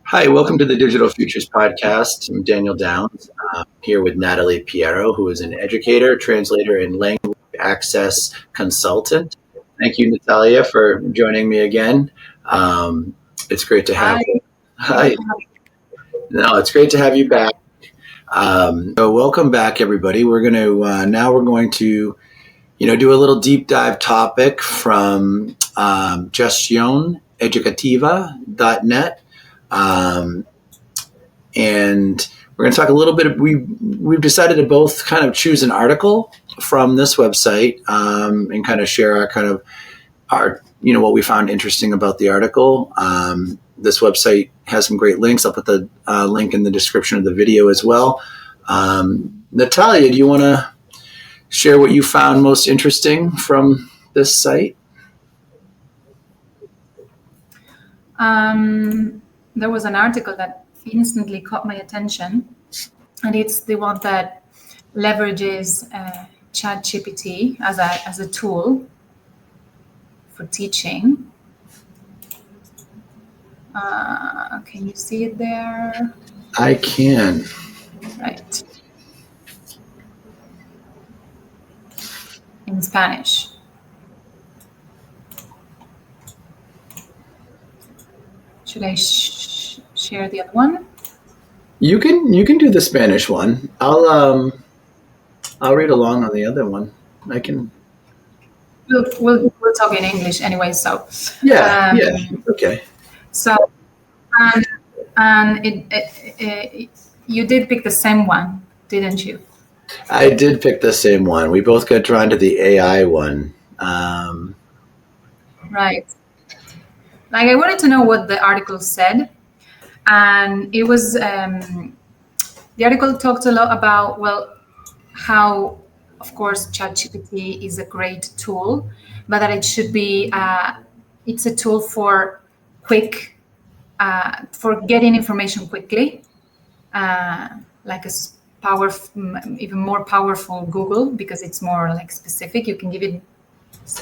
Hi, welcome to the Digital Futures Podcast. I'm Daniel Downs, here with Natalie Piero, who is an educator, translator, and language access consultant. Thank you, Natalia, for joining me again. It's great to have Hi. you. Hi. No, it's great to have you back. So welcome back, everybody. We're going to now do a little deep dive topic from gestioneducativa.net. And we're going to talk a little bit. We've decided to both kind of choose an article from this website and kind of share our what we found interesting about the article. This website has some great links. I'll put the link in the description of the video as well. Natalia, do you want to share what you found most interesting from this site? There was an article that instantly caught my attention, and it's the one that leverages ChatGPT as a tool for teaching. Can you see it there? I can. Right. In Spanish. Should I share the other one? You can do the Spanish one. I'll read along on the other one. I can. We'll talk in English anyway. So Yeah. Okay. So and you did pick the same one, didn't you? I did pick the same one. We both got drawn to the AI one. Right. Like, I wanted to know what the article said, and it was the article talked a lot about how, of course, ChatGPT is a great tool, but that it should be it's a tool for quick for getting information quickly, like even more powerful Google, because it's more like specific. You can give it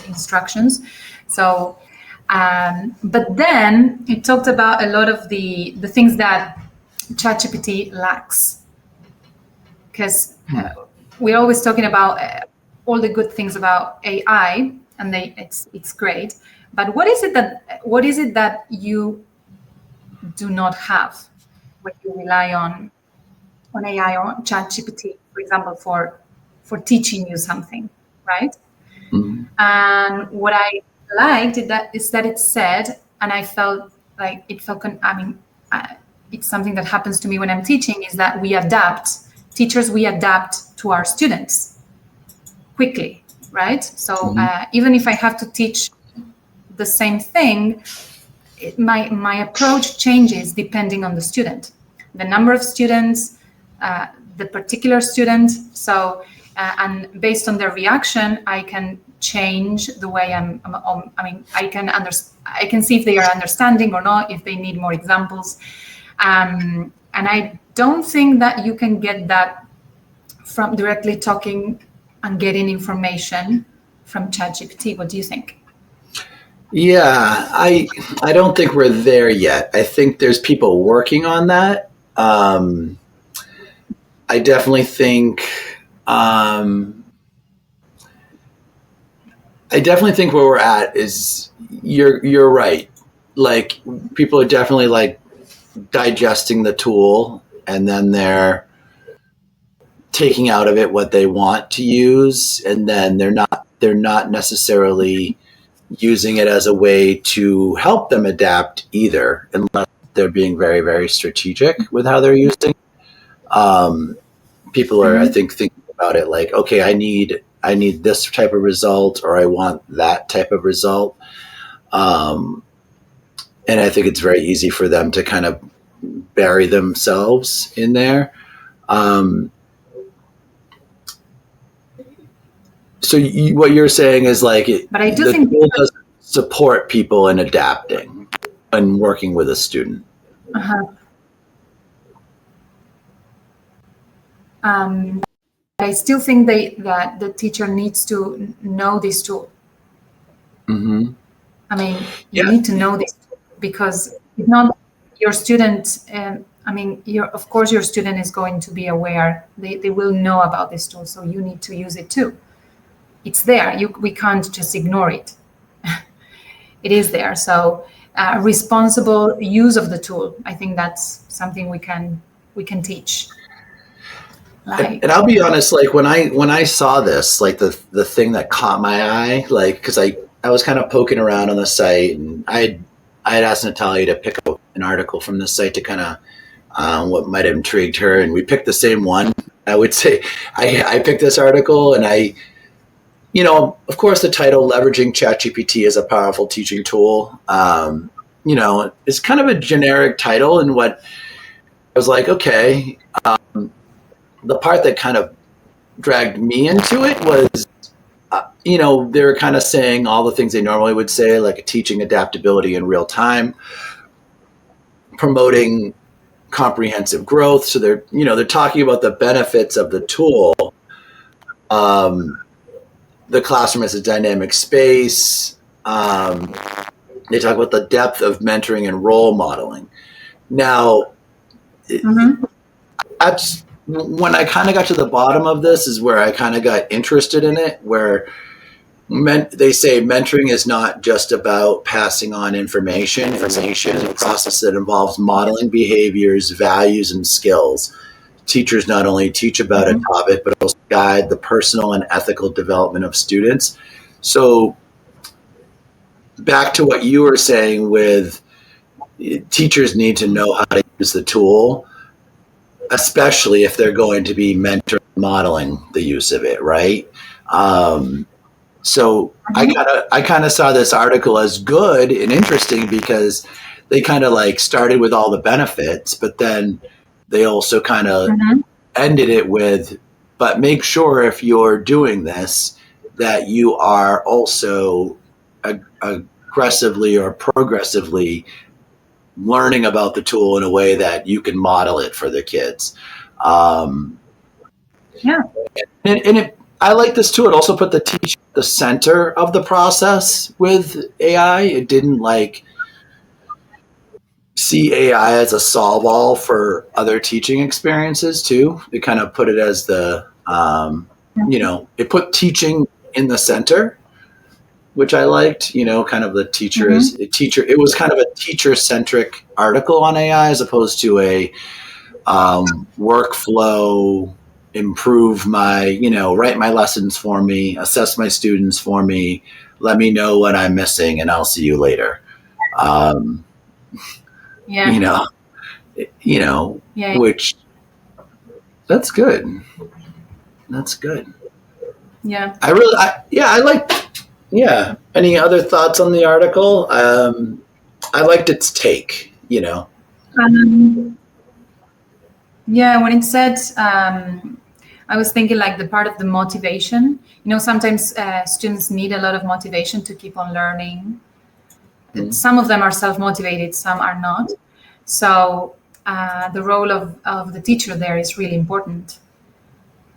instructions. So. But then it talked about a lot of the things that ChatGPT lacks, because we're always talking about all the good things about AI, and it's great. But what is it that you do not have when you rely on AI or ChatGPT, for example, for teaching you something, right? Mm-hmm. And what I liked is that it said, and I felt like it's something that happens to me when I'm teaching, is that we adapt to our students quickly, right? So even if I have to teach the same thing, my approach changes depending on the student, the number of students, the particular student. So and based on their reaction, I can change the way I can see if they are understanding or not, if they need more examples. And I don't think that you can get that from directly talking and getting information from ChatGPT. What do you think? Yeah, I don't think we're there yet. I think there's people working on that. I definitely think where we're at is you're right. Like, people are definitely like digesting the tool, and then they're taking out of it what they want to use, and then they're not necessarily using it as a way to help them adapt either, unless they're being very, very strategic with how they're using. People are, I think, thinking about it like, okay, I need this type of result, or I want that type of result. And I think it's very easy for them to kind of bury themselves in there. So what you're saying is like, but I do think tool doesn't support people in adapting and working with a student. I still think that the teacher needs to know this tool. Mm-hmm. I mean, you need to know this tool, because if not, your student, of course, your student is going to be aware. They will know about this tool, so you need to use it too. It's there. We can't just ignore it. It is there. So responsible use of the tool, I think that's something we can teach. And I'll be honest, like when I saw this, like the thing that caught my eye, like because I was kind of poking around on the site, and I had asked Natalia to pick up an article from the site to kind of what might have intrigued her, and we picked the same one. I would say I picked this article, and of course, the title "Leveraging ChatGPT as a Powerful Teaching Tool," is kind of a generic title, and what I was like, okay. The part that kind of dragged me into it was, they were kind of saying all the things they normally would say, like teaching adaptability in real time, promoting comprehensive growth. So they're talking about the benefits of the tool, the classroom as a dynamic space. They talk about the depth of mentoring and role modeling. Now, that's when I kind of got to the bottom of this is where I kind of got interested in it, where they say mentoring is not just about passing on information. Information is a process that involves modeling behaviors, values, and skills. Teachers not only teach about a topic, but also guide the personal and ethical development of students. So back to what you were saying with teachers need to know how to use the tool, especially if they're going to be mentoring, modeling the use of it, right? So I kind of saw this article as good and interesting because they kind of like started with all the benefits, but then they also kind of ended it with, but make sure if you're doing this that you are also aggressively or progressively learning about the tool in a way that you can model it for the kids. And I like this too. It also put the teacher at the center of the process with AI. It didn't like see AI as a solve all for other teaching experiences too. It kind of put it as the, it put teaching in the center, which I liked, kind of the teacher is a teacher. It was kind of a teacher centric article on AI as opposed to a workflow, improve my, write my lessons for me, assess my students for me, let me know what I'm missing, and I'll see you later. Which that's good. That's good. Yeah. I like. Yeah. Any other thoughts on the article? I liked its take, Yeah, when it said, I was thinking like the part of the motivation. Sometimes students need a lot of motivation to keep on learning. Some of them are self-motivated, some are not. So the role of the teacher there is really important.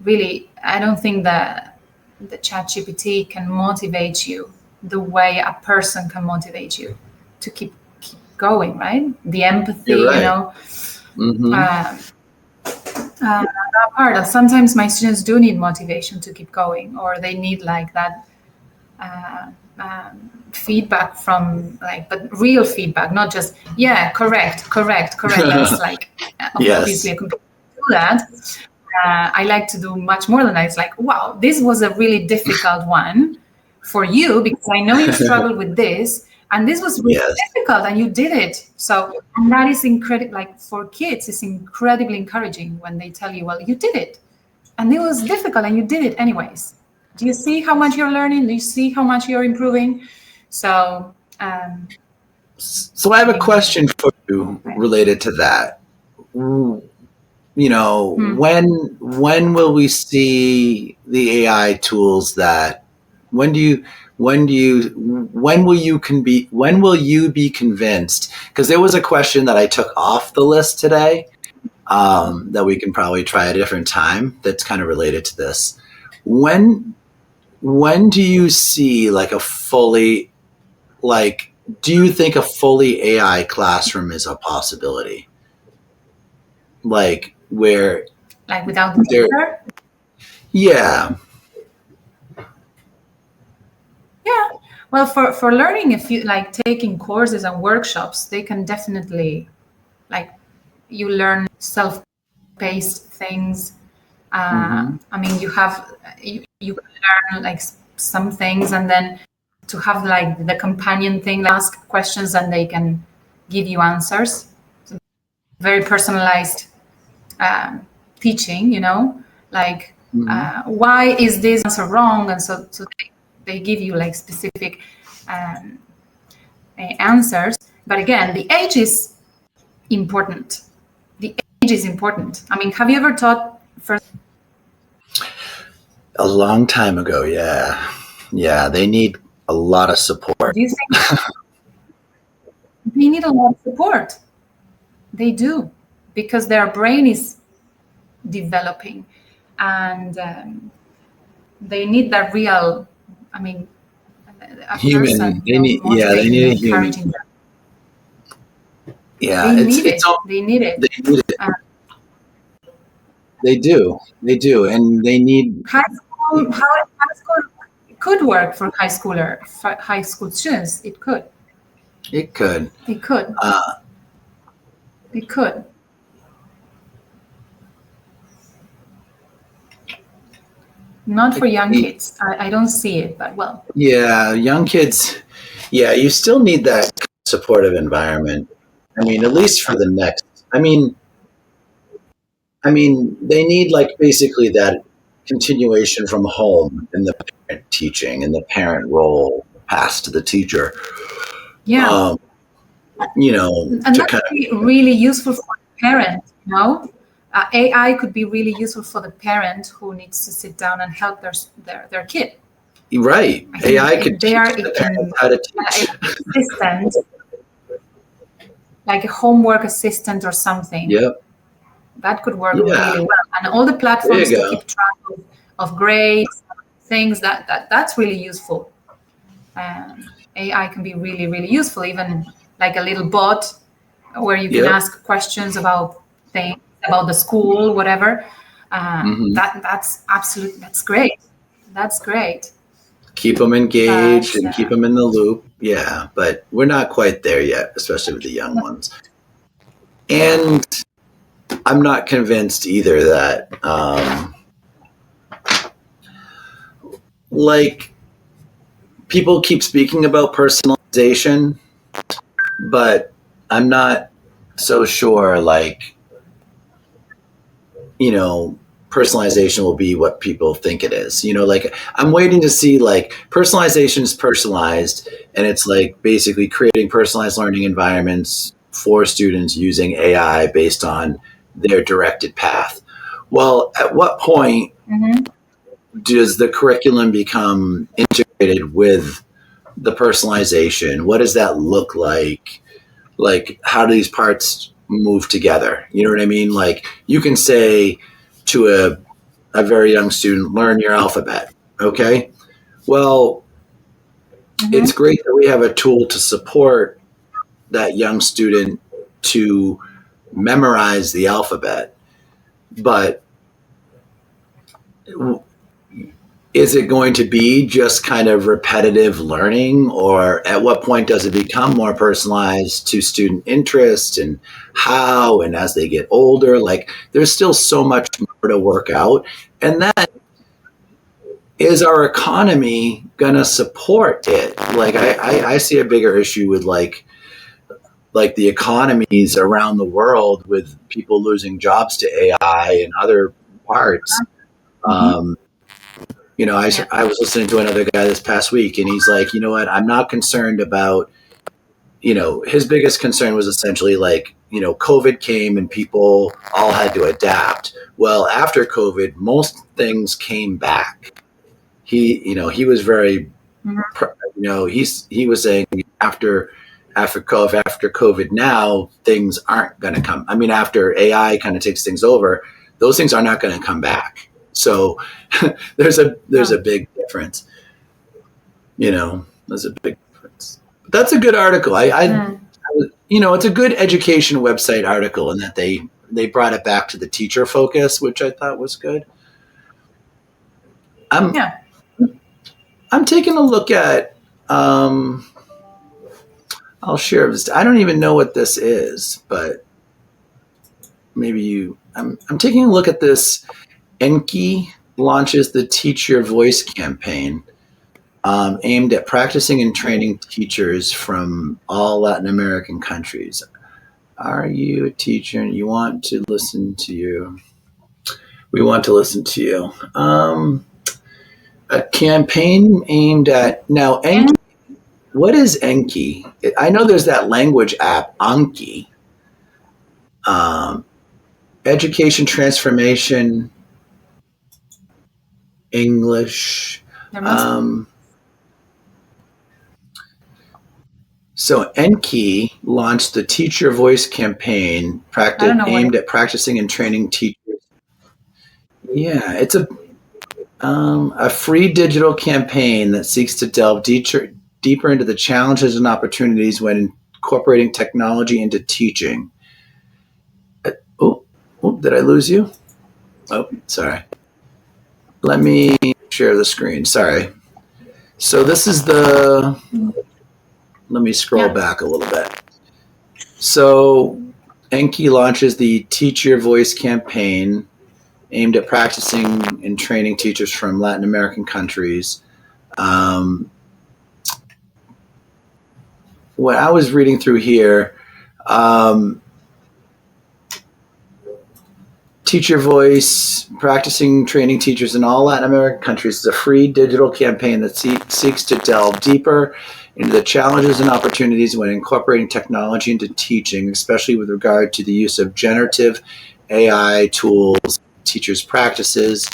Really, I don't think that the ChatGPT can motivate you the way a person can motivate you to keep going, right? The empathy, right. That part. Sometimes my students do need motivation to keep going, or they need like that feedback from but real feedback, not just correct. That's like obviously a computer do that. I like to do much more than that. It's like, wow, this was a really difficult one for you because I know you struggled with this, and this was really difficult, and you did it. So, and that is incredible. Like for kids, it's incredibly encouraging when they tell you, well, you did it, and it was difficult, and you did it anyways. Do you see how much you're learning? Do you see how much you're improving? So, so I have a question for you related to that. When will we see the AI tools that? When will you be convinced? Because there was a question that I took off the list today that we can probably try at a different time. That's kind of related to this. When do you see like a fully do you think a fully AI classroom is a possibility? Like where Like without the there, teacher? yeah. Yeah. Well, for learning, if you like taking courses and workshops, they can definitely like you learn self-paced things. Hmm. I mean, you can learn like some things, and then to have like the companion thing, like, ask questions, and they can give you answers. Very personalized teaching, like Hmm. why is this answer wrong, and so they give you like specific um, answers. But again, the age is important. The age is important. I mean, have you ever taught first? A long time ago, yeah. Yeah, they need a lot of support. Do you think they need a lot of support? They do, because their brain is developing, and they need that real, I mean, a Human. person, They need, yeah, they motivating need them, a human. encouraging them. Yeah, They it's need it's it. all They need it. they need it. Uh, They do. They do. And they need high school could work for high school students. It could. it could. It could. Uh It could. Not for young the- kids. I don't see it, but well. yeah, young kids, yeah, you still need that supportive environment. I mean, at least for the next. I mean, they need like basically that continuation from home and the parent teaching and the parent role passed to the teacher. Yeah. Um, And to that kind could be really useful for the parent, AI could be really useful for the parent who needs to sit down and help their kid. of, right. I think AI could teach the it parents can how to an teach. assistant, like a homework assistant or something. Yep. That could work Yeah. really well. And all the There you platforms to go. keep track of grades, things that's really useful. AI can be really, really useful, even like a little bot where you can Yep. ask questions about things, about the school, whatever. Hmm. That's great. That's great. Keep them But engaged and keep them in the loop. Yeah, but we're not quite there yet, especially with the young ones. And I'm not convinced either that, like, people keep speaking about personalization, but I'm not so sure, like, you know, personalization will be what people think it is. Like I'm waiting to see like personalization is personalized and it's like basically creating personalized learning environments for students using AI based on their directed path. Well, at what point mhm. does the curriculum become integrated with the personalization? What does that look like? Like, how do these parts move together? You know what I mean? Like, you can say to a very young student, learn your alphabet. Okay. Well, it's Mhm. great that we have a tool to support that young student to memorize the alphabet, but is it going to be just kind of repetitive learning, or at what point does it become more personalized to student interest and how, and as they get older? Like there's still so much more to work out, and that is our economy gonna support it? Like I see a bigger issue with like the economies around the world with people losing jobs to AI and other parts. Mhm. um, I was listening to another guy this past week, and he's like, you know what? I'm not concerned about, his biggest concern was essentially like, COVID came and people all had to adapt. Well, after COVID, most things came back. He was very, Mhm. he was saying after COVID now, things aren't going to come. I mean, after AI kind of takes things over, those things are not going to come back. So there's a No. big difference. There's a big difference. But that's a good article. Mm. It's a good education website article in that they brought it back to the teacher focus, which I thought was good. Yeah. I'm taking a look at. I'll share this. I don't even know what this is, but maybe you. I'm taking a look at this. Enki launches the Teach Your Voice campaign, aimed at practicing and training teachers from all Latin American countries. Are you a teacher and you want to listen to you? We want to listen to you. A campaign aimed at now. Enki, what is Enki? I know there's that language app, Anki. Um, Education transformation, English. There must. So Enki launched the Teach Your Voice campaign I don't know what. aimed at practicing and training teachers. Yeah, it's a free digital campaign that seeks to delve deeper into the challenges and opportunities when incorporating technology into teaching. Oh, did I lose you? Oh, sorry. Let me share the screen. Sorry. So this is the. Let me scroll back a little bit. So Enki launches the Teach Your Voice campaign aimed at practicing and training teachers from Latin American countries. What I was reading through here, Teach Your Voice, practicing training teachers in all Latin American countries is a free digital campaign that seeks to delve deeper into the challenges and opportunities when incorporating technology into teaching, especially with regard to the use of generative AI tools, teachers' practices.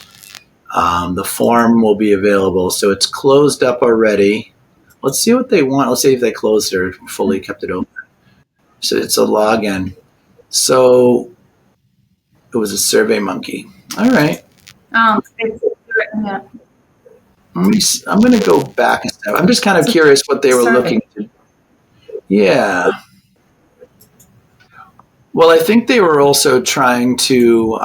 The form will be available. So it's closed up already. Let's see what they want. Let's see if they closed or fully kept it open. So it's a login. So it was a Survey Monkey. All right. Yeah. I'm going to go back a step. I'm just kind of curious what they were looking to. Yeah. Well, I think they were also trying to.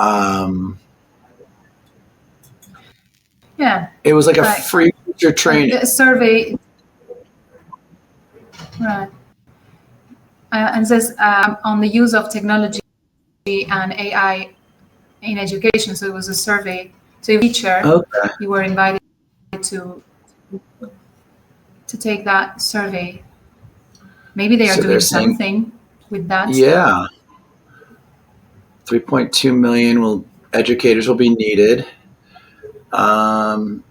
Yeah. It was like a free teacher training. A survey. Right. And says on the use of technology and AI in education. So it was a survey. So a teacher, you were invited to take that survey. Maybe they are doing something with that. Yeah. 3.2 million educators will be needed. Loss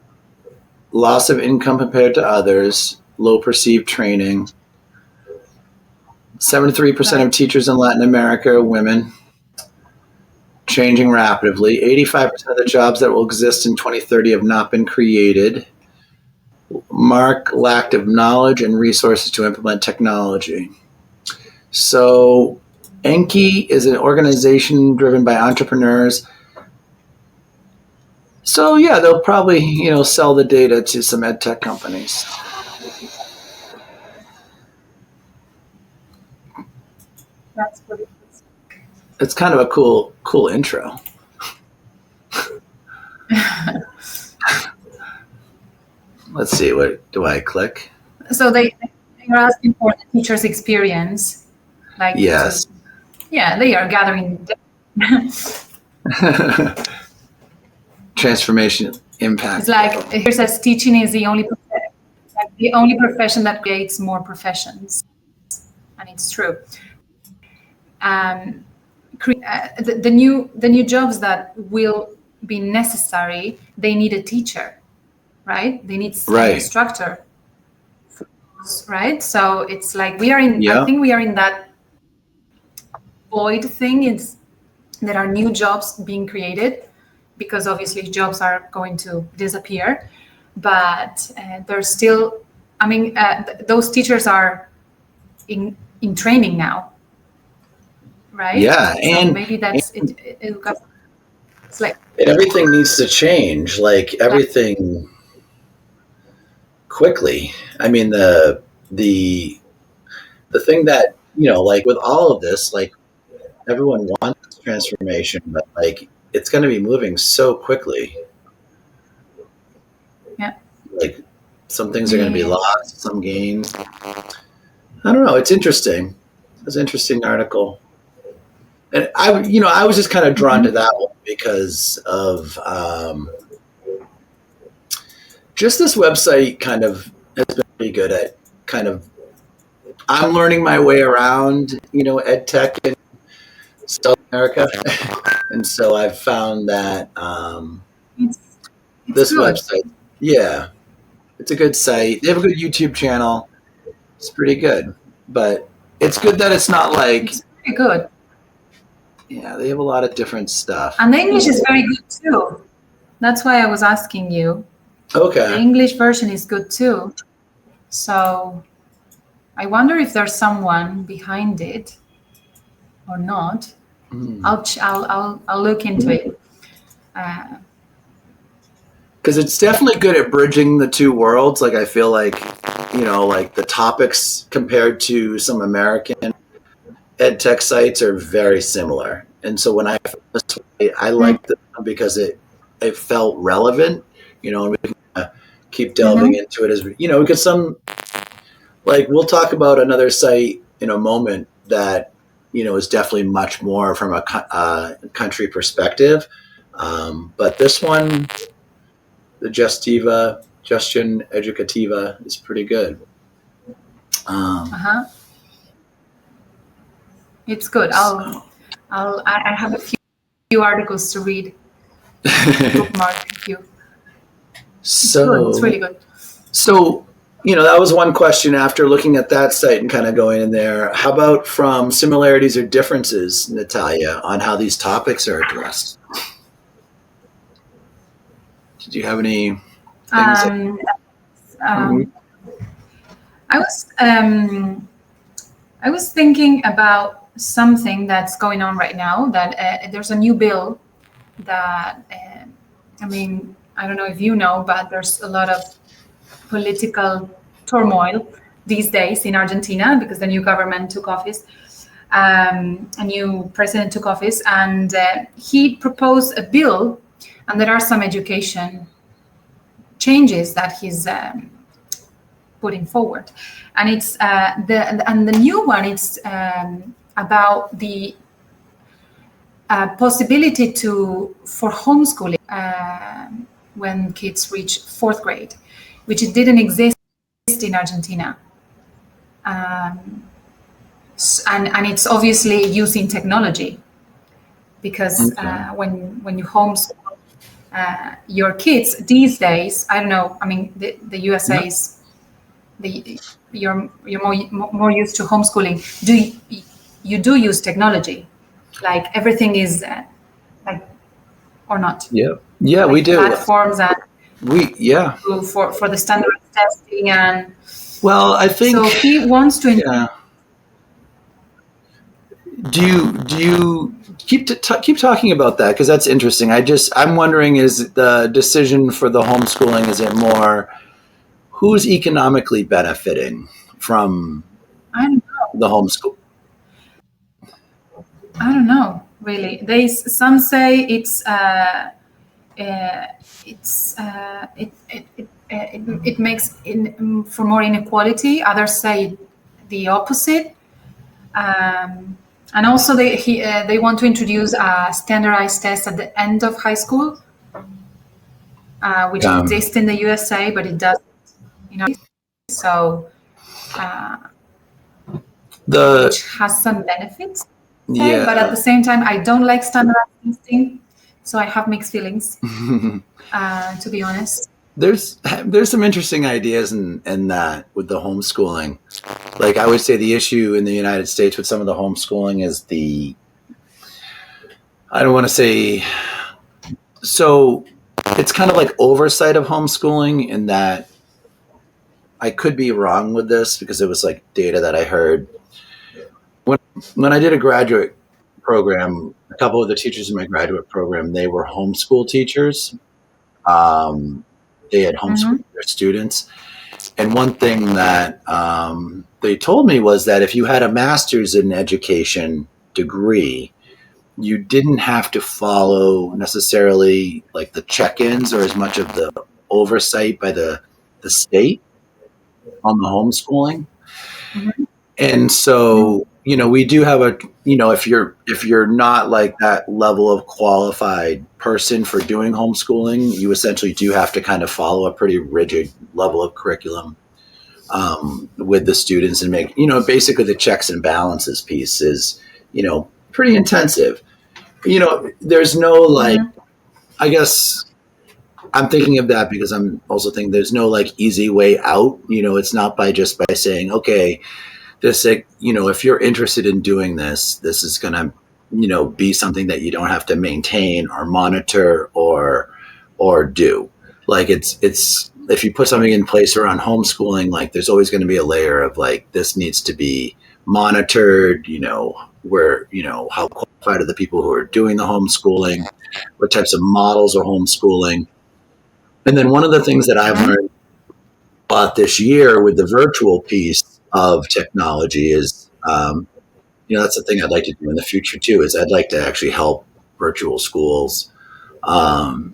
of income compared to others, low perceived training. 73% of teachers in Latin America are women, changing rapidly. 85% of the jobs that will exist in 2030 have not been created. Mark lack of knowledge and resources to implement technology. So Enki is an organization driven by entrepreneurs. So yeah, they'll probably, sell the data to some EdTech companies. That's what it is. It's kind of a cool intro. Let's see, what do I click? So they are asking for the teacher's experience. Like yes. They are gathering transformation impact. It's like here says teaching is the only profession that creates more professions, and it's true. The new jobs that will be necessary, they need a teacher, right? They need an instructor, right? So it's like we are in. I think we are in that void thing. It's there are new jobs being created because obviously jobs are going to disappear, but there's still. I mean, those teachers are in training now. Right? Yeah, so and maybe that's it. It's like everything needs to change, like everything quickly. I mean, the the thing that, like with all of this, like everyone wants transformation, but like it's going to be moving so quickly. Yeah. Like some things are going to be lost, some gained. I don't know. It's interesting. It's an interesting article. And I was just kind of drawn to that one because of just this website kind of has been pretty good at kind of, I'm learning my way around, EdTech in South America. And so I've found that It's this good. website, yeah, it's a good site. They have a good YouTube channel. It's pretty good. But it's good that it's not like, It's pretty good. yeah, they have a lot of different stuff. And the English is very good too. That's why I was asking you. Okay. The English version is good too. So I wonder if there's someone behind it or not. I'll look into it. Because it's definitely good at bridging the two worlds. Like I feel like, like the topics compared to some American EdTech sites are very similar. And so when I liked it because it felt relevant, and we can keep delving into it as because we'll talk about another site in a moment that is definitely much more from a country perspective. But this one, the Gestión Educativa, is pretty good. It's good. I have a few articles to read. Bookmark a few. So it's really good. So, that was one question after looking at that site and kind of going in there. How about from similarities or differences, Natalia, on how these topics are addressed? Did you have any things? I was thinking about something that's going on right now, that there's a new bill that, I don't know if you know, but there's a lot of political turmoil these days in Argentina because the new government took office. A new president took office, and he proposed a bill, and there are some education changes that he's putting forward, and it's the new one. It's about the possibility for homeschooling when kids reach 4th grade, which it didn't exist in Argentina. And it's obviously using technology because when you homeschool your kids these days, I don't know, the USA is you're more used to homeschooling. You do use technology, like everything is or not? Yeah, we do. Platforms and for the standardized testing and. Well, I think so. He wants to. Yeah. Do you keep talking about that, because that's interesting? I'm wondering, is the decision for the homeschooling, is it more who's economically benefiting from the homeschool? I don't know, really. Some say it makes for more inequality. Others say the opposite. And also they want to introduce a standardized test at the end of high school, which exists in the USA, but it doesn't, so which has some benefits. Okay? But at the same time, I don't like standardized testing, so I have mixed feelings, to be honest. There's some interesting ideas in that with the homeschooling. Like I would say the issue in the United States with some of the homeschooling is I don't want to say, so it's kind of like oversight of homeschooling, in that I could be wrong with this because it was like data that I heard. When I did a graduate program, a couple of the teachers in my graduate program, they were homeschool teachers. They had homeschooled their students. And one thing that they told me was that if you had a master's in education degree, you didn't have to follow necessarily like the check-ins or as much of the oversight by the state on the homeschooling. Mm-hmm. And so, we do have if you're not like that level of qualified person for doing homeschooling, you essentially do have to kind of follow a pretty rigid level of curriculum with the students and make, basically the checks and balances piece is, pretty intensive. There's no like, Mm-hmm. I guess I'm thinking of that because I'm also thinking there's no like easy way out. It's not just by saying, okay, this, if you're interested in doing this, this is going to, be something that you don't have to maintain or monitor or do. Like it's if you put something in place around homeschooling, like there's always going to be a layer of like, this needs to be monitored, where, how qualified are the people who are doing the homeschooling, what types of models are homeschooling. And then one of the things that I've learned about this year with the virtual piece of technology is, that's the thing I'd like to do in the future too, is I'd like to actually help virtual schools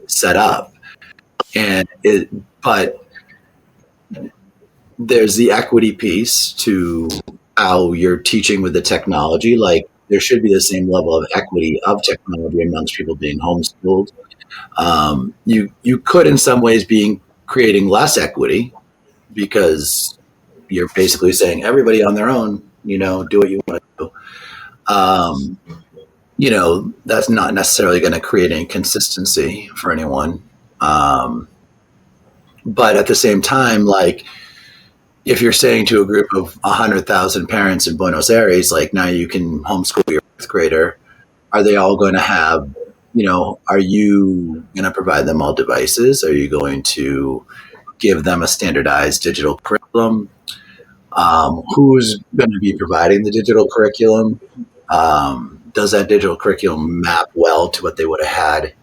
set up. But there's the equity piece to how you're teaching with the technology. Like there should be the same level of equity of technology amongst people being homeschooled. You could in some ways be creating less equity because you're basically saying everybody on their own, do what you want to do. That's not necessarily going to create any consistency for anyone. But at the same time, like if you're saying to a group of 100,000 parents in Buenos Aires, like now you can homeschool your 4th grader, are they all going to have, are you going to provide them all devices? Are you going to give them a standardized digital curriculum? Who's going to be providing the digital curriculum? Does that digital curriculum map well to what they would have had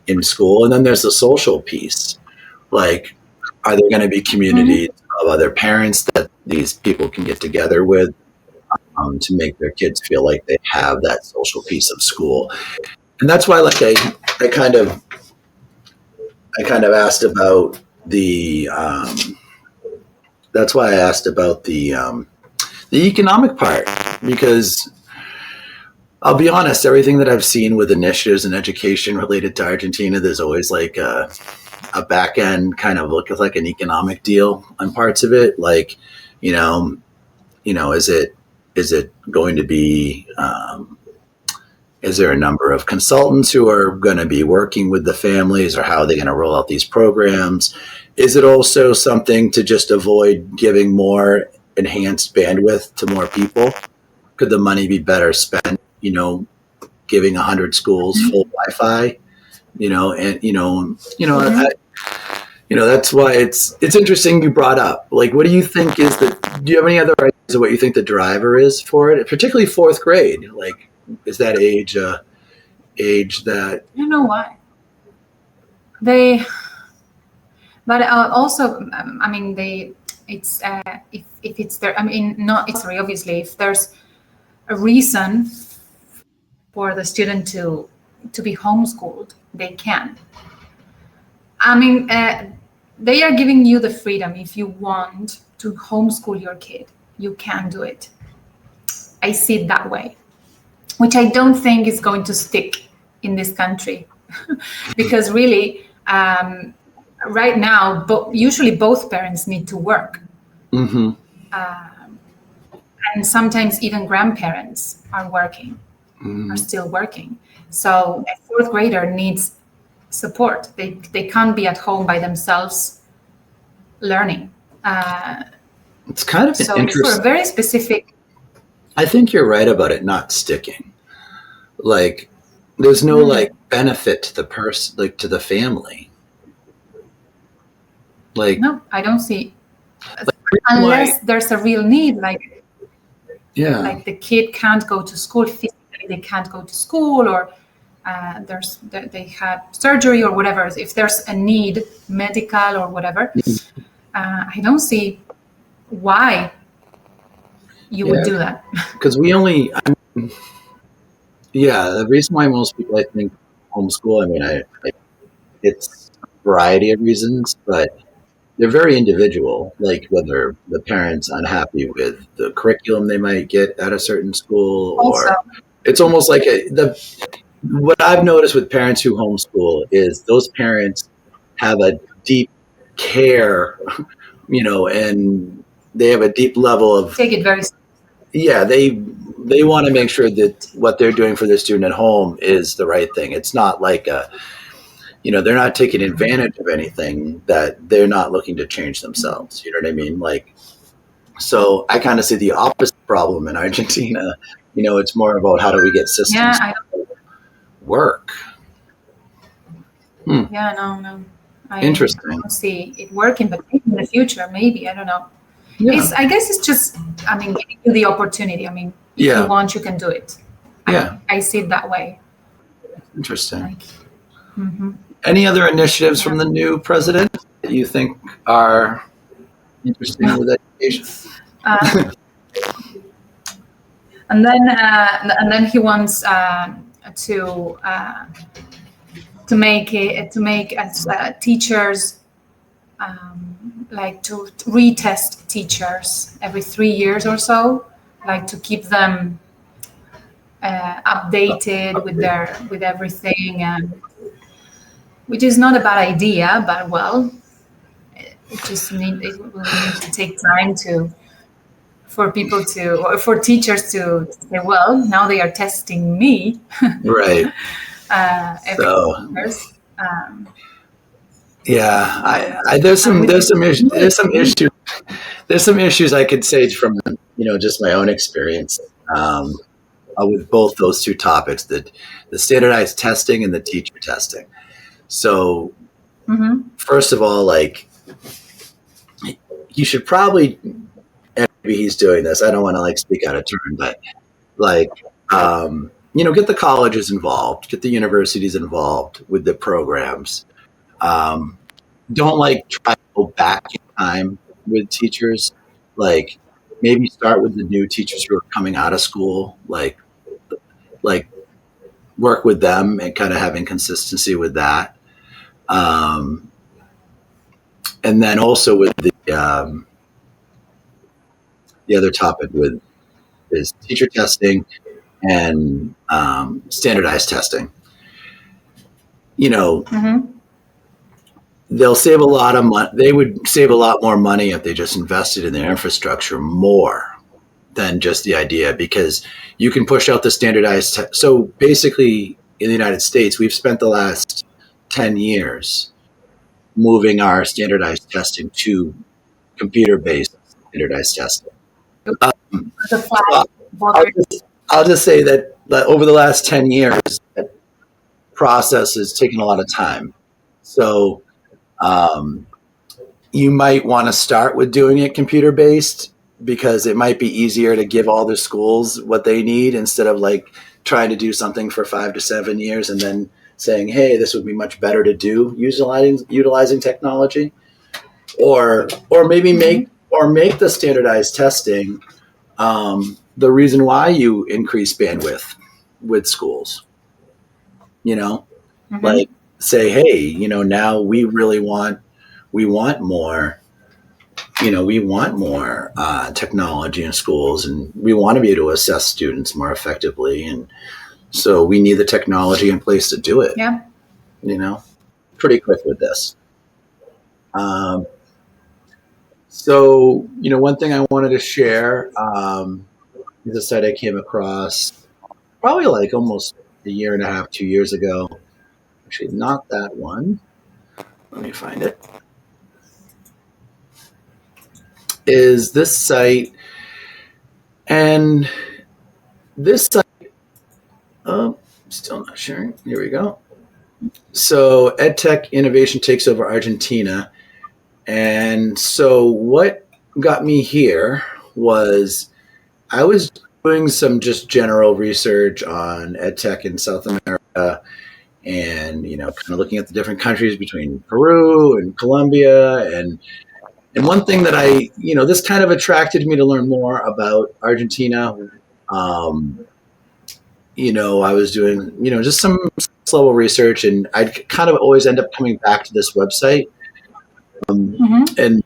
in school? And then there's the social piece. Like, are there going to be communities of other parents that these people can get together with to make their kids feel like they have that social piece of school? And that's why, like, I kind of asked about the. That's why I asked about the economic part, because I'll be honest, everything that I've seen with initiatives in education related to Argentina, there's always like a back end kind of look like an economic deal on parts of it. Like, is it going to be, is there a number of consultants who are going to be working with the families, or how are they going to roll out these programs? Is it also something to just avoid giving more enhanced bandwidth to more people? Could the money be better spent, giving 100 schools full Wi-Fi, that's why it's interesting you brought up. Like, what do you think do you have any other ideas of what you think the driver is for it? Particularly 4th grade. Like, is that age that? I don't know why. But also, I mean, it's if it's there. I mean, not it's very obviously if there's a reason for the student to be homeschooled, they can. I mean, they are giving you the freedom. If you want to homeschool your kid, you can do it. I see it that way, which I don't think is going to stick in this country, because really, right now, usually both parents need to work. Mm-hmm. And sometimes even grandparents are working, are still working. So a 4th grader needs support. They can't be at home by themselves learning. It's kind of so interesting. For a very specific. I think you're right about it not sticking. Like, there's no like benefit to the person, like to the family. Like, no, I don't see. Unless there's a real need, like the kid can't go to school physically, they can't go to school, or they had surgery or whatever. If there's a need, medical or whatever, I don't see why you would do that. Because the reason why most people, I think, homeschool, it's a variety of reasons, but they're very individual, like whether the parent's unhappy with the curriculum they might get at a certain school, Also, or it's almost like what I've noticed with parents who homeschool is those parents have a deep care, and they have a deep level of, take it very they want to make sure that what they're doing for their student at home is the right thing. It's not like they're not taking advantage of anything, that they're not looking to change themselves. You know what I mean? Like, so I kind of see the opposite problem in Argentina. It's more about how do we get systems to work. Yeah, no. I Interesting. don't see it working, but maybe in the future, maybe, I don't know. Yeah. I guess it's just, giving you the opportunity. If you want, you can do it. Yeah. I see it that way. Interesting. Any other initiatives from the new president that you think are interesting with education? And then he wants to make as teachers, like to retest teachers every 3 years or so, like to keep them updated with everything, and which is not a bad idea, but well, it will need to take time for teachers to say, well, now they are testing me. Right. Every years. There's some issues I could say from just my own experience with both those two topics, the standardized testing and the teacher testing. So first of all, like, you should probably, and maybe he's doing this, I don't want to like speak out of turn, but like get the colleges involved, get the universities involved with the programs. Don't like try to go back in time with teachers. Like, maybe start with the new teachers who are coming out of school, like work with them and kind of having consistency with that. And then also with the other topic is teacher testing and standardized testing. They'll save a lot of money. They would save a lot more money if they just invested in their infrastructure more than just the idea, because you can push out the standardized. So basically, in the United States, we've spent the last 10 years moving our standardized testing to computer-based standardized testing. I'll just say that over the last 10 years, that process has taken a lot of time. So you might want to start with doing it computer-based, because it might be easier to give all the schools what they need, instead of like trying to do something for 5 to 7 years and then saying, hey, this would be much better to do utilizing technology, or maybe make the standardized testing the reason why you increase bandwidth with schools. Like, say, hey, now we want more. We want more technology in schools, and we want to be able to assess students more effectively, and so we need the technology in place to do it. Yeah. Pretty quick with this. So, one thing I wanted to share is a site I came across probably like almost a year and a half, 2 years ago. Actually, not that one. Let me find it. Is this site, and this site, still not sharing. Here we go. So EdTech innovation takes over Argentina. And so what got me here was I was doing some just general research on EdTech in South America, and, kind of looking at the different countries between Peru and Colombia, and And one thing that this kind of attracted me to learn more about Argentina. I was doing, just some level research, and I'd kind of always end up coming back to this website. And,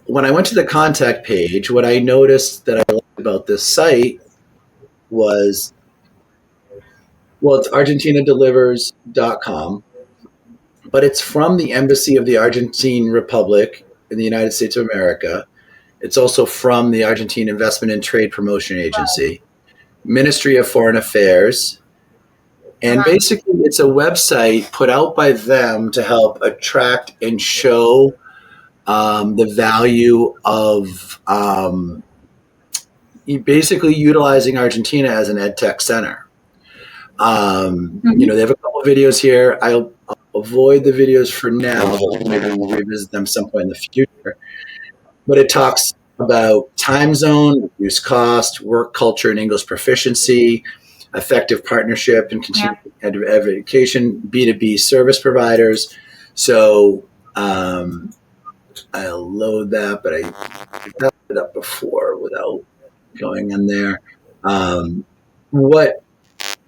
when I went to the contact page, what I noticed that I liked about this site was, it's argentinadelivers.com, but it's from the Embassy of the Argentine Republic in the United States of America. It's also from the Argentine Investment and Trade Promotion Agency, Ministry of Foreign Affairs. And basically, it's a website put out by them to help attract and show the value of basically utilizing Argentina as an EdTech center. They have a couple of videos here. I'll avoid the videos for now, but maybe we'll revisit them some point in the future. But it talks about time zone, reduced cost, work culture and English proficiency, effective partnership and continuing education, B2B service providers. So I'll load that, but I got it up before without going in there. What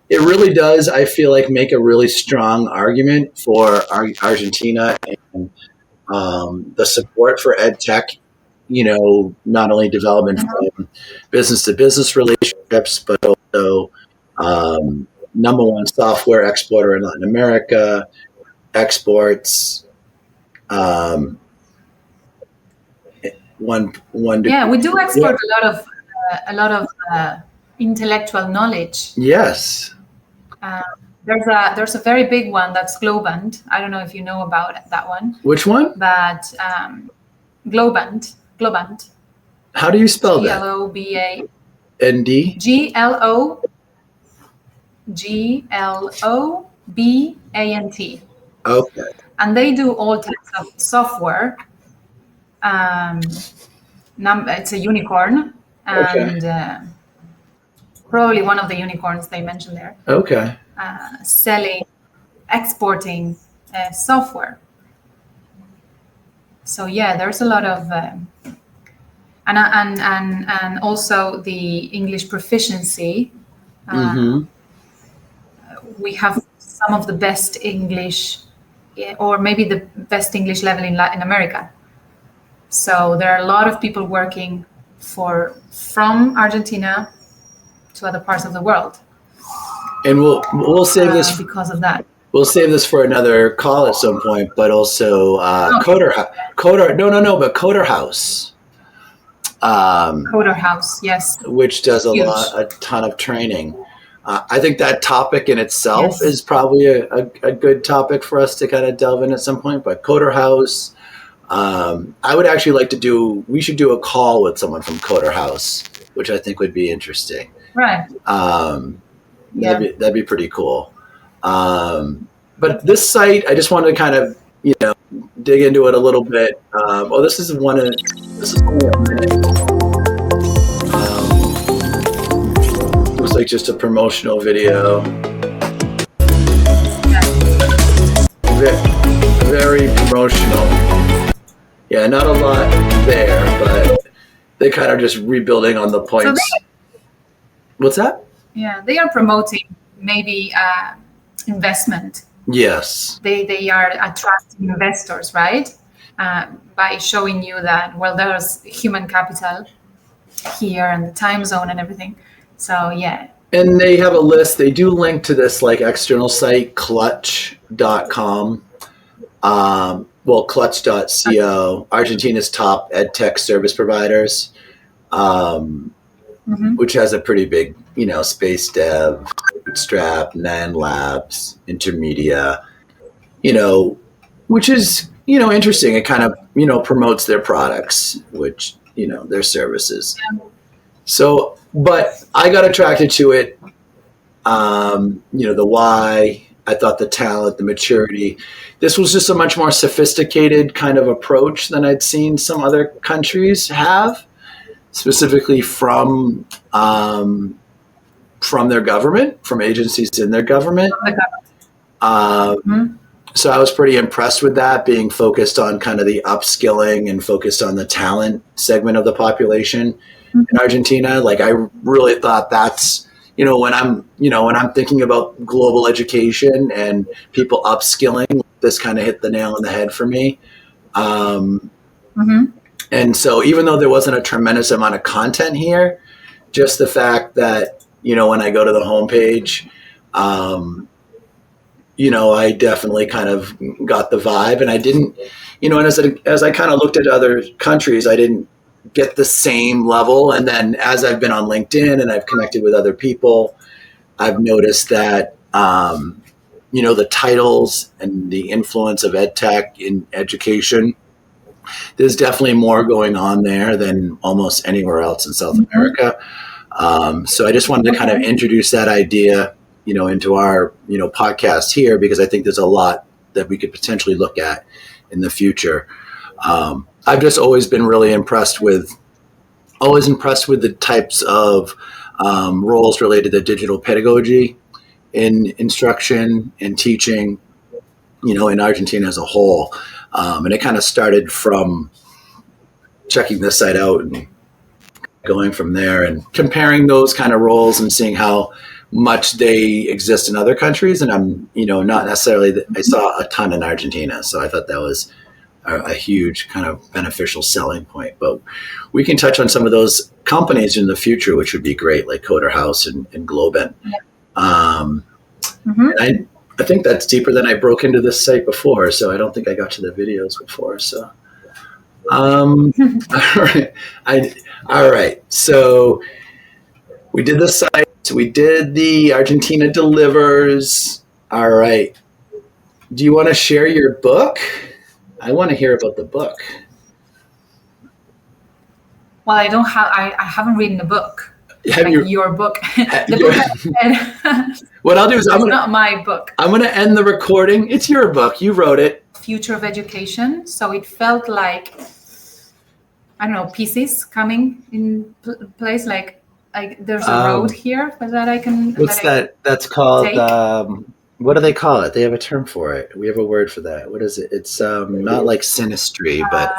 it really does, I feel like, make a really strong argument for Argentina and the support for EdTech, not only development from business-to-business relationships, but also number one software exporter in Latin America, exports. We do export a lot of intellectual knowledge. Yes. There's a very big one that's Globant. I don't know if you know about that one. Which one? But Globant. How do you spell that? Globant. Globant. Okay. And they do all types of software. It's a unicorn, and probably one of the unicorns they mentioned there. Okay. Exporting software. So there's a lot of, and also the English proficiency. We have some of the best English, or maybe the best English level in Latin America. So there are a lot of people working from Argentina to other parts of the world. And we'll save this because of that. We'll save this for another call at some point, but also Coder House. Coder House, yes. Which does a ton of training. I think that topic in itself is probably a good topic for us to kind of delve in at some point, but Coder House, I would actually we should do a call with someone from Coder House, which I think would be interesting. Right. That'd be pretty cool. But this site, I just wanted to kind of, dig into it a little bit. This is only a minute. Looks like just a promotional video. Very promotional. Yeah, not a lot there, but they kind of just rebuilding on the points. What's that? Yeah, they are promoting maybe investment. Yes. They are attracting investors, right? By showing you that, there's human capital here and the time zone and everything. So, And they have a list. They do link to this external site, clutch.com. Clutch.co, Argentina's top EdTech service providers, which has a pretty big, Space Dev, Bootstrap, NAN Labs, Intermedia, which is, interesting. It kind of, promotes their products, which, their services. Yeah. So, but I got attracted to it, the why. I thought the talent, the maturity. This was just a much more sophisticated kind of approach than I'd seen some other countries have, specifically from their government, from agencies in their government. So I was pretty impressed with that, being focused on kind of the upskilling and focused on the talent segment of the population in Argentina. Like I really thought that's, when I'm thinking about global education and people upskilling, this kind of hit the nail on the head for me. And so even though there wasn't a tremendous amount of content here, just the fact that, when I go to the homepage, I definitely kind of got the vibe, and I didn't, and as I kind of looked at other countries, I didn't get the same level. And then as I've been on LinkedIn and I've connected with other people, I've noticed that, the titles and the influence of EdTech in education, there's definitely more going on there than almost anywhere else in South America. So I just wanted to kind of introduce that idea, into our, podcast here, because I think there's a lot that we could potentially look at in the future. I've just always been really impressed with the types of roles related to digital pedagogy in instruction and teaching, in Argentina as a whole. And it kind of started from checking this site out and going from there and comparing those kind of roles and seeing how much they exist in other countries. And I'm, not necessarily, I saw a ton in Argentina. So I thought that was a huge kind of beneficial selling point. But we can touch on some of those companies in the future, which would be great, like Coder House and Globin. And I think that's deeper than I broke into this site before. So I don't think I got to the videos before. So, all right. So we did the site. We did the Argentina Delivers. All right. Do you want to share your book? I want to hear about the book. Well, I haven't written the book. Your book. The book I read. What I'll do is it's not my book. I'm going to end the recording. It's your book. You wrote it. Future of Education. So it felt like, I don't know, pieces coming in place. Like there's a road here that I can. What's that? That's called. What do they call it? They have a term for it. We have a word for that. What is it? It's not like synastry, but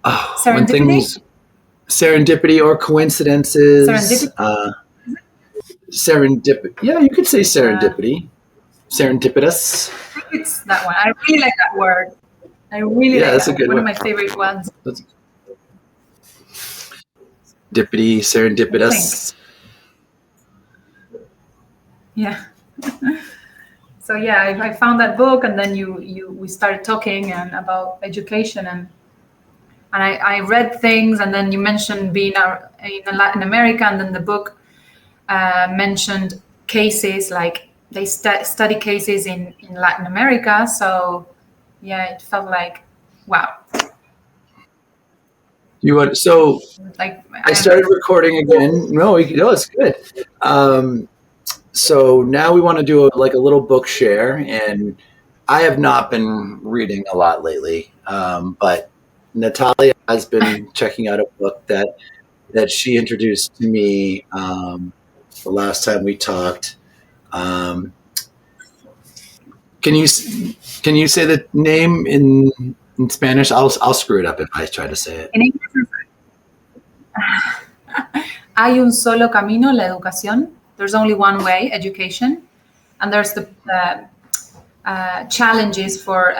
serendipity. Serendipity or coincidences. Serendipity. Yeah, you could say serendipity. Serendipitous. I think it's that one. I really like that word. I really like that's that a good one. one. One of my favorite ones. Dippity, serendipitous. Yeah. So yeah, I found that book, and then we started talking about education, and I read things, and then you mentioned being in Latin America, and then the book mentioned cases, like they study cases in Latin America. So yeah, it felt like, wow. So like I started recording again. No, it's good. So now we want to do a little book share, and I have not been reading a lot lately, but Natalia has been checking out a book that she introduced to me the last time we talked. Can you say the name in Spanish? I'll screw it up if I try to say it. In English, hay un solo camino, la educación. There's only one way, education, and there's the challenges for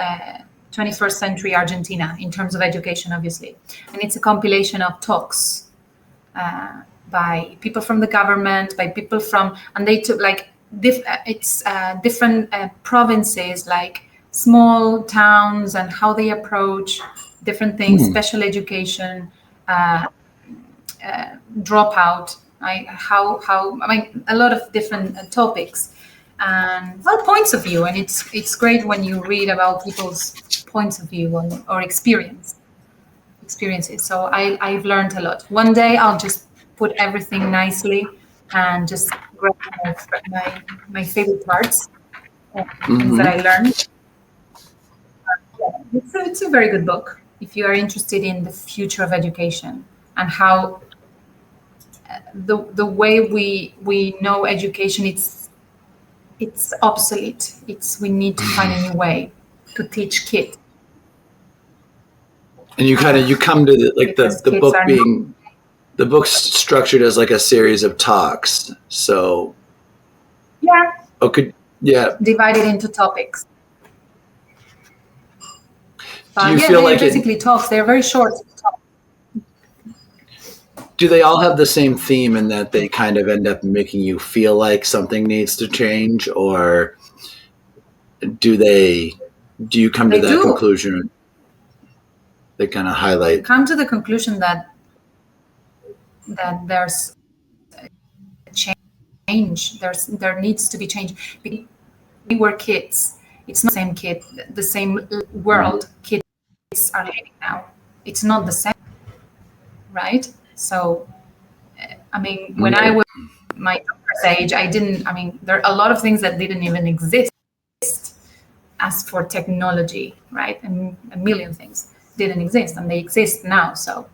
21st century Argentina in terms of education, obviously. And it's a compilation of talks by people from the government, by people from, and they took different provinces, like small towns, and how they approach different things, special education, dropout. A lot of different topics and points of view, and it's great when you read about people's points of view or experiences. So I've learned a lot. One day I'll just put everything nicely and just grab my favorite parts, things that I learned. It's a very good book if you are interested in the future of education and how the way we know education, it's obsolete. We need to find a new way to teach kids. And you come to the book being, the book's structured as like a series of talks. So divided into topics. Do you feel like basically talks? They're very short talks. Do they all have the same theme in that they kind of end up making you feel like something needs to change, or do you come to that conclusion? They kind of highlight. Come to the conclusion that there's a change. There needs to be change. We were kids. It's not the same world kids are living now. It's not the same, right? So, I mean, when I was my daughter's age, there are a lot of things that didn't even exist as for technology, right? And a million things didn't exist, and they exist now. So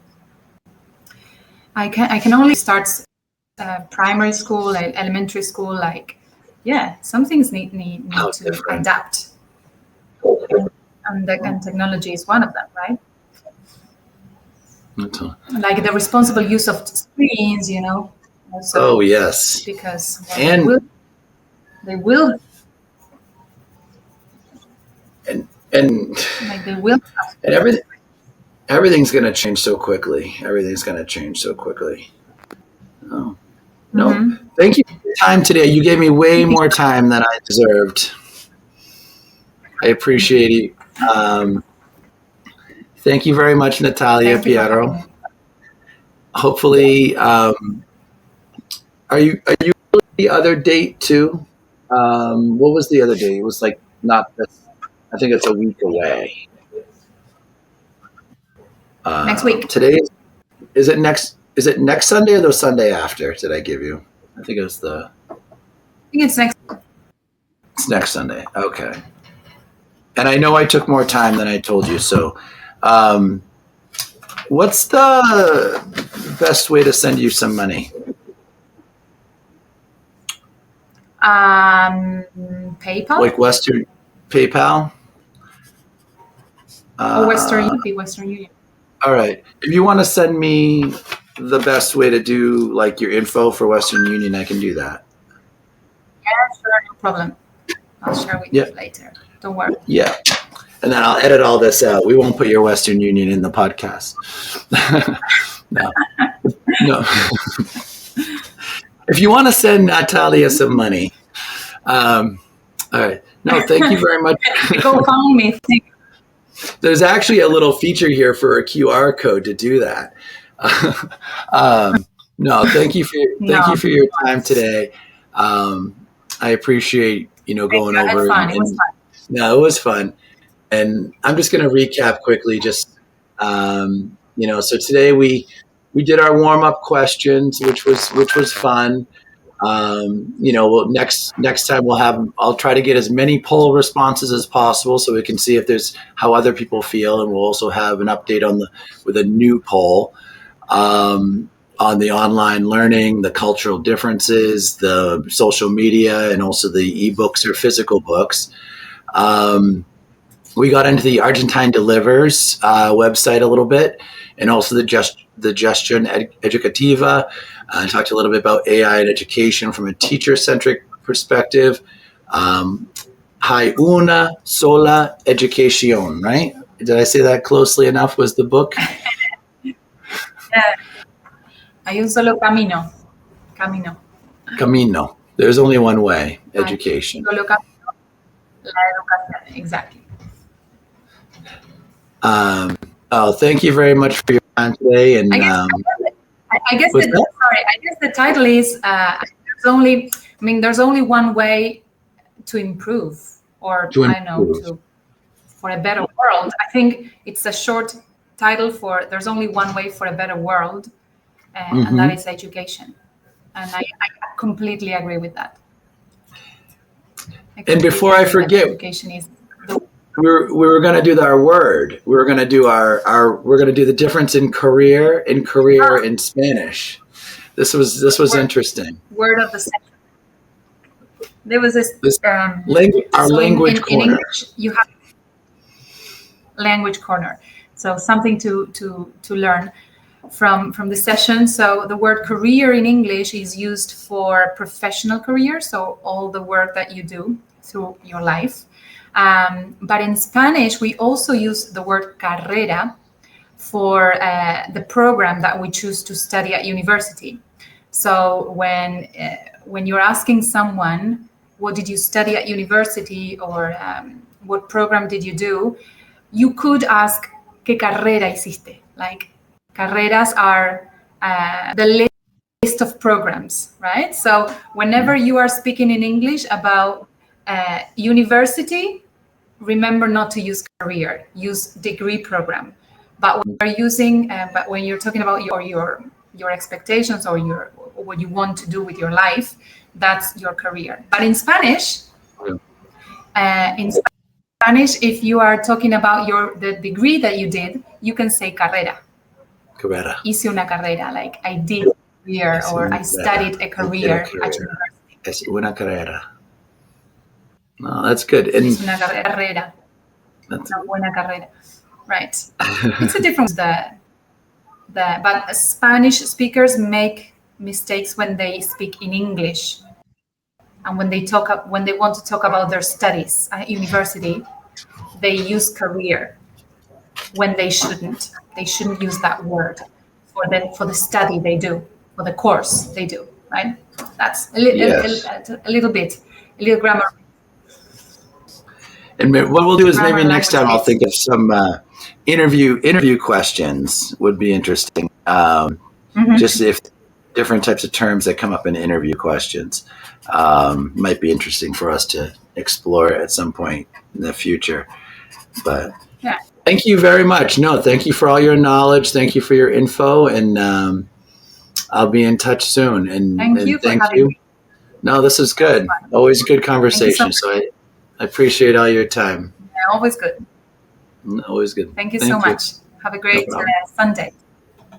I can only start primary school, elementary school, some things need to adapt. And technology is one of them, right? Like the responsible use of screens, Also, yes. Because they will. And they will. And everything's going to change so quickly. Oh. No, Thank you for your time today. You gave me way more time than I deserved. I appreciate it. Thank you very much, Natalia, Piero. Hopefully, are you the other date too? What was the other date? It was like not this. I think it's a week away. Next week. Today is it next? Is it next Sunday or the Sunday after? Did I give you? I think it's next. It's next Sunday. Okay. And I know I took more time than I told you. So, what's the best way to send you some money? PayPal. Like Western PayPal. Or Western Union. All right. If you want to send me the best way to do like your info for Western Union, I can do that. Yeah, sure, no problem. I'll share with you later. Don't worry. Yeah. And then I'll edit all this out. We won't put your Western Union in the podcast. No. If you want to send Natalia some money. All right. No, thank you very much. Go find me. There's actually a little feature here for a QR code to do that. No, thank you for your time today. I appreciate going over. It was fun. No, it was fun. And I'm just going to recap quickly. Just so today we did our warm up questions, which was fun. Next time I'll try to get as many poll responses as possible so we can see if there's how other people feel, and we'll also have an update with a new poll on the online learning, the cultural differences, the social media, and also the ebooks or physical books. We got into the Argentine Delivers website a little bit, and also the Gestión Educativa. I talked a little bit about AI and education from a teacher-centric perspective. Hay una sola educación, right? Did I say that closely enough? Was the book? Hay un solo camino. Camino. There's only one way, education. Solo camino, la educación. Exactly. Thank you very much for your time today. And I guess the title is there's only one way to improve, or for a better world. I think it's a short title for there's only one way for a better world, and that is education. And I completely agree with that. And before I forget, education is we were going to do our word. We were going to do we're going to do the difference in career in Spanish. This was interesting. Word of the century. there was this. Our So language in corner. English, you have language corner. So something to learn from the session. So the word career in English is used for professional career. So all the work that you do through your life. But in Spanish, we also use the word carrera for the program that we choose to study at university. So when you're asking someone, what did you study at university, or what program did you do, you could ask, ¿qué carrera hiciste? Like, carreras are the list of programs, right? So whenever you are speaking in English about university, remember not to use career, use degree program. But when you're talking about your expectations or what you want to do with your life, that's your career. But in Spanish, if you are talking about the degree that you did, you can say carrera. Carrera. Hice una carrera, like I did a career, or I studied a career at university. Es una carrera. No, that's good. And Hice una carrera. That's una buena carrera. Right. It's a difference. But Spanish speakers make mistakes when they speak in English, and when they want to talk about their studies at university, they use career when they shouldn't. They shouldn't use that word for the study they do, for the course they do. Right. That's a little grammar. And what we'll do is maybe next time I'll think of some interview questions would be interesting. Just if different types of terms that come up in interview questions might be interesting for us to explore at some point in the future. But thank you very much. No, thank you for all your knowledge. Thank you for your info, and I'll be in touch soon. And thank you for having me. No, this is good. Always good conversation. So I appreciate all your time. Yeah, always good. Always good. Thank you so much. Have a great Sunday.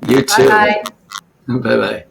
You too. Bye. Bye-bye.